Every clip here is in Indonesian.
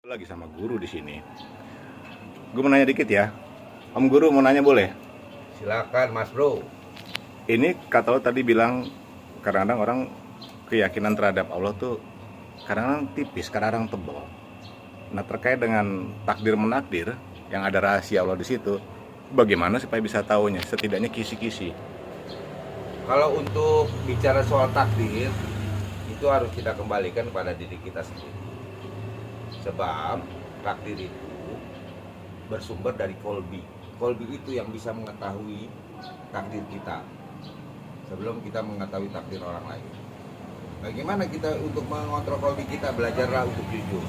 Lagi sama guru di sini. Gue mau nanya dikit ya. Om Guru mau nanya boleh? Silakan Mas Bro. Ini kata lo tadi bilang kadang-kadang orang keyakinan terhadap Allah tuh kadang-kadang tipis, kadang-kadang tebal. Nah, terkait dengan takdir menakdir yang ada rahasia Allah di situ, bagaimana supaya bisa tahunya? Setidaknya kisi-kisi. Kalau untuk bicara soal takdir, itu harus kita kembalikan kepada diri kita sendiri. Sebab takdir itu bersumber dari kolbi. Kolbi itu yang bisa mengetahui takdir kita sebelum kita mengetahui takdir orang lain. Bagaimana kita untuk mengontrol kolbi kita? Belajarlah untuk jujur.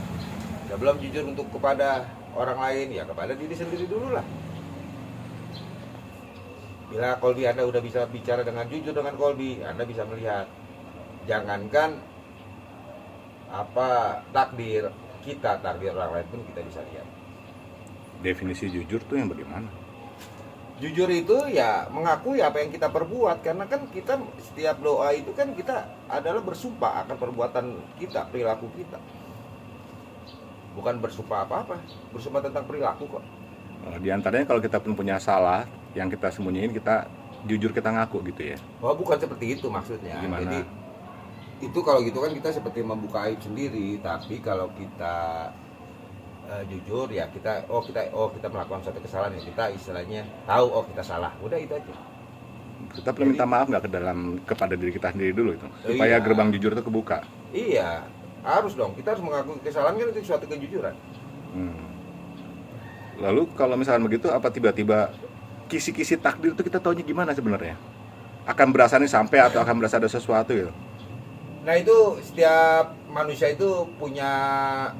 Sebelum jujur untuk kepada orang lain, ya kepada diri sendiri dulu lah. Bila kolbi Anda udah bisa bicara dengan jujur dengan kolbi, Anda bisa melihat. Jangankan takdir kita, takdir orang lain pun kita bisa lihat. Definisi jujur tuh yang bagaimana? Jujur itu ya mengakui apa yang kita perbuat, karena kan kita setiap doa itu kan kita adalah bersumpah akan perbuatan kita, perilaku kita. Bukan bersumpah apa-apa, bersumpah tentang perilaku kok. Di antaranya kalau kita pun punya salah yang kita sembunyiin, kita jujur, kita ngaku gitu ya. Oh, bukan seperti itu maksudnya. Gimana? Jadi itu kalau gitu kan kita seperti membuka aib sendiri, tapi kalau kita jujur ya kita melakukan suatu kesalahan ya kita istilahnya tahu kita salah, udah itu aja. Kita perlu minta maaf nggak kepada diri kita sendiri dulu itu, supaya Iya. gerbang jujur itu kebuka. Iya, harus dong, kita harus mengakui kesalahan, kan itu suatu kejujuran. Lalu kalau misalkan begitu, apa tiba-tiba kisi-kisi takdir itu kita taunya gimana sebenarnya? Akan berasa nih sampai atau akan berasa ada sesuatu gitu? Nah, itu setiap manusia itu punya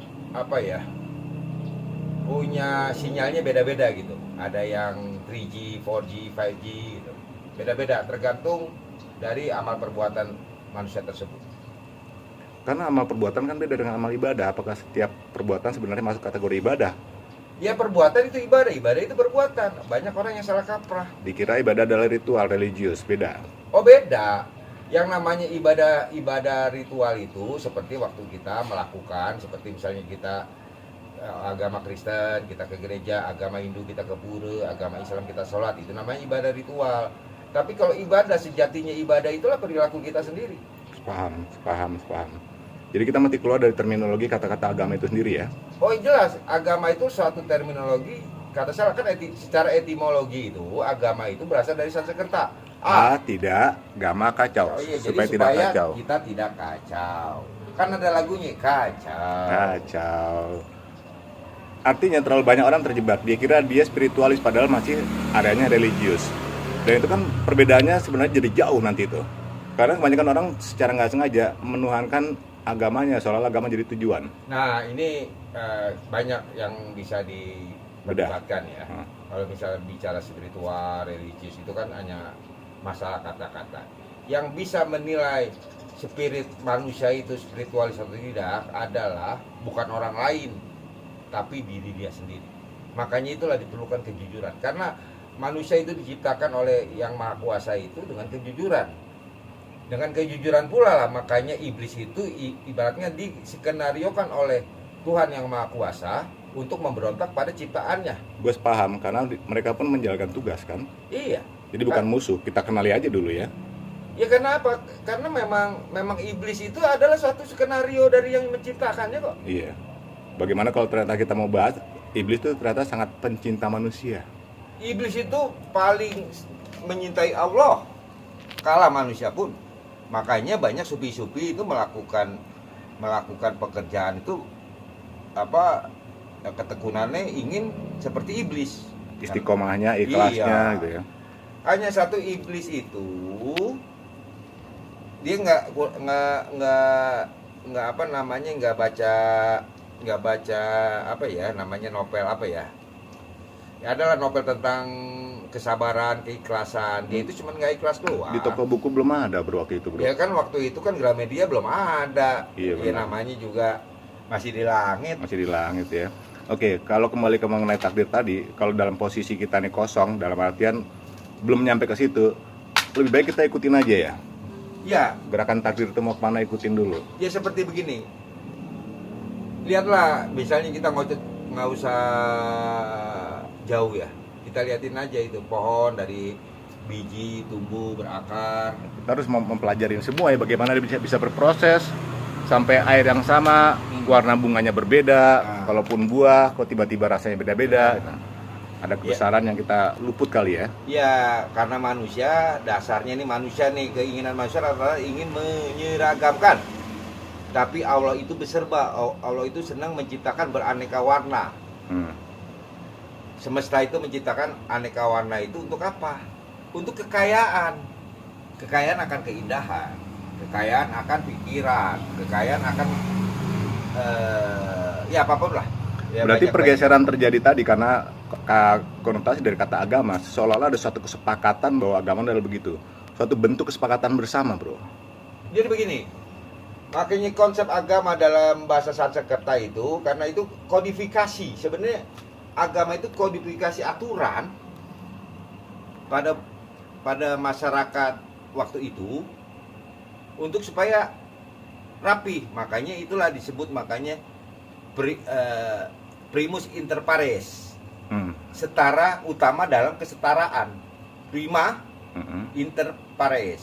punya sinyalnya beda-beda gitu. Ada yang 3G, 4G, 5G gitu. Beda-beda tergantung dari amal perbuatan manusia tersebut. Karena amal perbuatan kan beda dengan amal ibadah. Apakah setiap perbuatan sebenarnya masuk kategori ibadah? Ya, perbuatan itu ibadah itu perbuatan. Banyak orang yang salah kaprah. Dikira ibadah adalah ritual religius, beda. Oh, beda. Yang namanya ibadah ritual itu seperti waktu kita melakukan, seperti misalnya kita agama Kristen kita ke gereja, agama Hindu kita ke pura, agama Islam kita sholat, itu namanya ibadah ritual. Tapi kalau ibadah sejatinya, ibadah itulah perilaku kita sendiri. Paham. Jadi kita mesti keluar dari terminologi kata-kata agama itu sendiri ya. Oh, jelas, agama itu suatu terminologi. Kata saya kan secara etimologi itu agama itu berasal dari Sanskerta. Tidak, gama kacau. Oh iya, supaya jadi tidak supaya kacau. kita tidak kacau. Kan ada lagunya kacau. Kacau. Artinya terlalu banyak orang terjebak. Dia kira dia spiritualis padahal masih adanya religius. Dan itu kan perbedaannya sebenarnya jadi jauh nanti itu. Karena kebanyakan orang secara nggak sengaja menuhankan agamanya seolah agama jadi tujuan. Nah, ini banyak yang bisa diperdebatkan ya. Kalau misalnya bicara spiritual, religius itu kan hanya masalah kata-kata. Yang bisa menilai spirit manusia itu spiritualis atau tidak adalah bukan orang lain, tapi diri dia sendiri. Makanya itulah diperlukan kejujuran. Karena manusia itu diciptakan oleh Yang Maha Kuasa itu dengan kejujuran. Dengan kejujuran pula lah makanya iblis itu ibaratnya diskenariokan oleh Tuhan Yang Maha Kuasa untuk memberontak pada ciptaannya. Gue paham karena mereka pun menjalankan tugas kan. Iya. Jadi bukan musuh, kita kenali aja dulu ya. Ya kenapa? Karena memang iblis itu adalah suatu skenario dari yang menciptakannya kok. Iya. Bagaimana kalau ternyata kita mau bahas iblis itu ternyata sangat pencinta manusia. Iblis itu paling menyintai Allah, kalah manusia pun. Makanya banyak sufi-sufi itu melakukan pekerjaan itu ketekunannya ingin seperti iblis. Istiqomahnya, ikhlasnya Iya. gitu ya. Hanya satu iblis itu dia nggak baca novel ya adalah novel tentang kesabaran, keikhlasan. Dia itu cuma nggak ikhlas doang. Di toko buku belum ada bro waktu itu bro. Ya kan waktu itu kan Gramedia belum ada. Iya, Ya namanya juga masih di langit. Masih di langit ya. Oke, kalau kembali ke mengenai takdir tadi, kalau dalam posisi kita nih kosong, dalam artian belum nyampe ke situ, lebih baik kita ikutin aja ya. Ya, Gerakan takdir itu mau kemana, ikutin dulu. ya seperti begini. lihatlah, misalnya kita nggak usah jauh ya, kita liatin aja itu pohon dari biji tumbuh berakar. Kita harus mempelajari semua ya, bagaimana dia bisa berproses sampai air yang sama, warna bunganya berbeda, kalaupun buah kok tiba-tiba rasanya beda-beda. Ada kebesaran yang kita luput kali ya. Ya, karena manusia, dasarnya ini manusia nih, keinginan manusia adalah ingin menyeragamkan. Tapi Allah itu berserba, Allah itu senang menciptakan beraneka warna. Semesta itu menciptakan aneka warna itu untuk apa? Untuk kekayaan. Kekayaan akan keindahan, kekayaan akan pikiran, kekayaan akan ya apapun lah. Ya, berarti pergeseran terjadi tadi karena konotasi dari kata agama, seolah-olah ada suatu kesepakatan bahwa agama adalah begitu, suatu bentuk kesepakatan bersama, bro. Jadi begini, makanya konsep agama dalam bahasa Sanskerta itu, karena itu kodifikasi. Sebenarnya agama itu kodifikasi aturan pada masyarakat waktu itu untuk supaya rapi. Makanya itulah disebut primus inter pares, setara utama dalam kesetaraan, prima inter pares.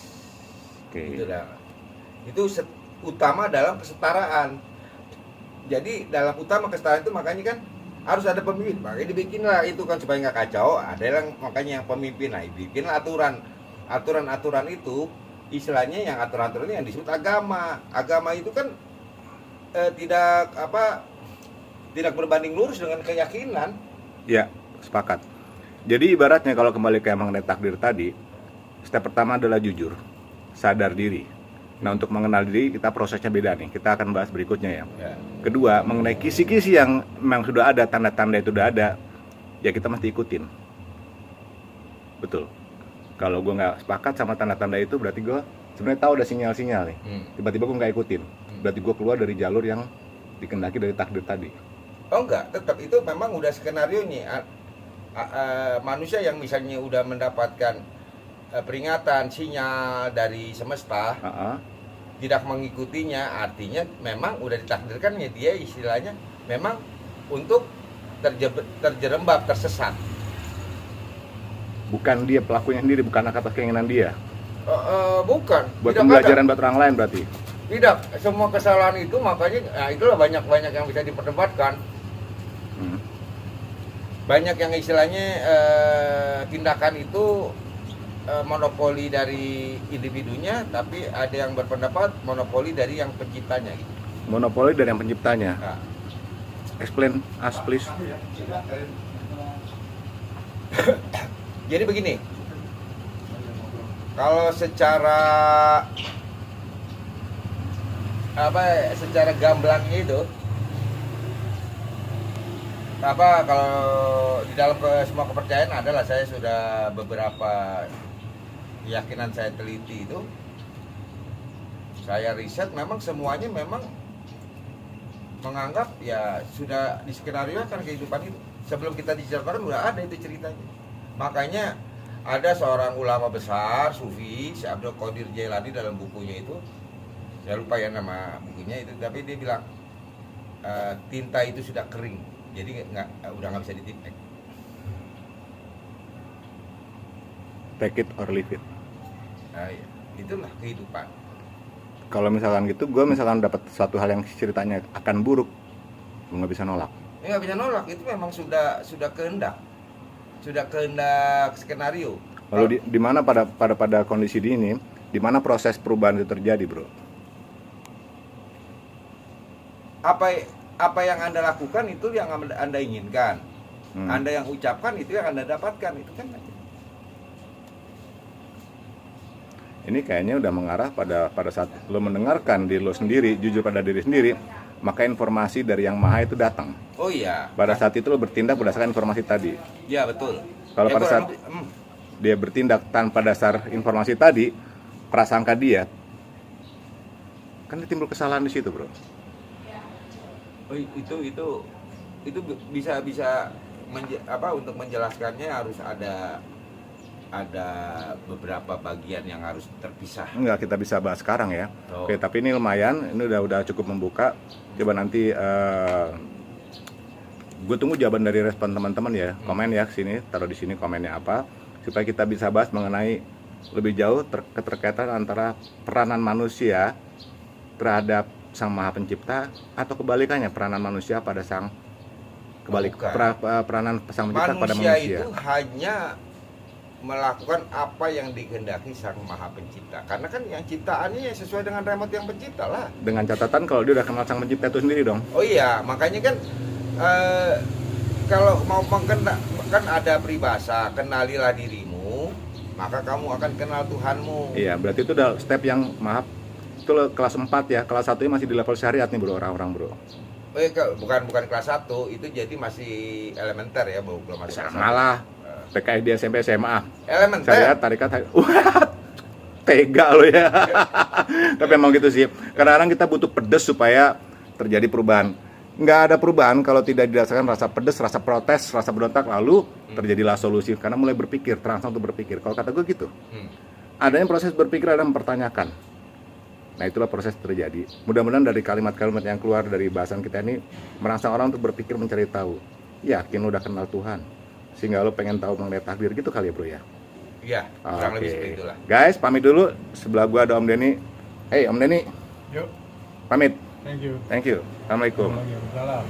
Itu utama dalam kesetaraan. Jadi dalam utama kesetaraan itu makanya kan harus ada pemimpin, makanya dibikinlah itu kan supaya nggak kacau. Ada yang makanya yang pemimpin, nah bikinlah aturan itu, istilahnya yang aturan-aturan yang disebut agama. Agama itu kan tidak berbanding lurus dengan keyakinan. Ya, sepakat. Jadi ibaratnya kalau kembali ke mengenai takdir tadi, step pertama adalah jujur, sadar diri. Nah, untuk mengenal diri kita prosesnya beda nih. Kita akan bahas berikutnya ya. Kedua, mengenai kisi-kisi yang memang sudah ada, tanda-tanda itu sudah ada, ya kita mesti ikutin. Betul. Kalau gue nggak sepakat sama tanda-tanda itu, berarti gue sebenarnya tahu ada sinyal-sinyal nih. Tiba-tiba gue nggak ikutin. Berarti gue keluar dari jalur yang dikendaki dari takdir tadi. Oh enggak, tetap itu memang udah skenario nya. Manusia yang misalnya udah mendapatkan peringatan, sinyal dari semesta, tidak mengikutinya, artinya memang udah ditakdirkan ya dia istilahnya memang untuk terjerembab, tersesat. Bukan dia pelakunya sendiri, bukan atas keinginan dia. Bukan. Buat pembelajaran buat orang lain berarti. Tidak, semua kesalahan itu makanya, itulah banyak yang bisa diperdebatkan. Banyak yang istilahnya tindakan itu monopoli dari individunya, tapi ada yang berpendapat monopoli dari yang penciptanya. Gitu. Monopoli dari yang penciptanya. Explain us please. Jadi begini, kalau secara gamblangnya itu, kalau di dalam semua kepercayaan adalah, saya sudah beberapa keyakinan saya teliti itu, saya riset, memang semuanya memang menganggap ya sudah diskenariokan kehidupan itu. Sebelum kita diceritakan udah ada itu ceritanya. Makanya ada seorang ulama besar Sufi, Syekh Abdul Qadir Jailani, dalam bukunya itu, saya lupa ya nama bukunya itu, tapi dia bilang tinta itu sudah kering, jadi udah nggak bisa ditipek. Take it or leave it. Nah, ya, itulah kehidupan. Kalau misalkan gitu, gue misalkan dapat suatu hal yang ceritanya akan buruk, gue nggak bisa nolak. Nggak bisa nolak, itu memang sudah kehendak skenario. Lalu di mana pada kondisi ini, di mana proses perubahan itu terjadi, bro? Apa yang Anda lakukan itu yang Anda inginkan. Anda yang ucapkan itu yang Anda dapatkan, itu kan. Ini kayaknya udah mengarah pada saat lo mendengarkan diri lo sendiri, jujur pada diri sendiri, maka informasi dari Yang Maha itu datang. Oh iya. Pada saat itu lo bertindak berdasarkan informasi tadi. Iya, betul. Kalau pada saat dia bertindak tanpa dasar informasi tadi, prasangka dia, kan timbul kesalahan di situ, bro. Oh, itu bisa untuk menjelaskannya harus ada ada beberapa bagian yang harus terpisah. Enggak, kita bisa bahas sekarang ya. Oh. Oke, tapi ini lumayan, ini udah cukup membuka. Coba nanti gue tunggu jawaban dari respon teman-teman ya. Komen ya sini, taruh di sini komennya apa, supaya kita bisa bahas mengenai lebih jauh keterkaitan antara peranan manusia terhadap Sang Maha Pencipta atau kebalikannya, peranan manusia pada Sang peranan Sang Pencipta pada manusia. Itu hanya melakukan apa yang dikehendaki Sang Maha Pencipta. Karena kan yang ciptaannya ya sesuai dengan remote yang pencipta lah. Dengan catatan kalau dia udah kenal Sang Pencipta itu sendiri dong. Oh iya, makanya kan kalau mau kan ada peribahasa, kenalilah dirimu, maka kamu akan kenal Tuhanmu. Iya, berarti itu udah step yang itu kelas 4 ya. Kelas 1 masih di level syariat nih bro, orang-orang bro. Bukan kelas 1, itu jadi masih elementer ya, belum masih sama lah. PKI di SMP SMA. Elementer. Syariat, tarikat. Tega lo ya. Tapi emang gitu sih. Kadang-kadang kita butuh pedes supaya terjadi perubahan. Nggak ada perubahan kalau tidak didasarkan rasa pedes, rasa protes, rasa berontak, lalu terjadilah solusi. Karena mulai berpikir, terangsang untuk berpikir. Kalau kata gue gitu. Adanya proses berpikir, ada mempertanyakan. Nah itulah proses terjadi. Mudah-mudahan dari kalimat-kalimat yang keluar dari bahasan kita ini merangsang orang untuk berpikir, mencari tahu. Yakin udah kenal Tuhan, sehingga lo pengen tahu mengenai takdir, gitu kali ya bro ya? Iya, kurang lebih seperti itulah. Guys, pamit dulu. Sebelah gua ada Om Denny. Hey Om Denny. Yuk. Pamit. Thank you. Thank you. Assalamualaikum. Waalaikumsalam.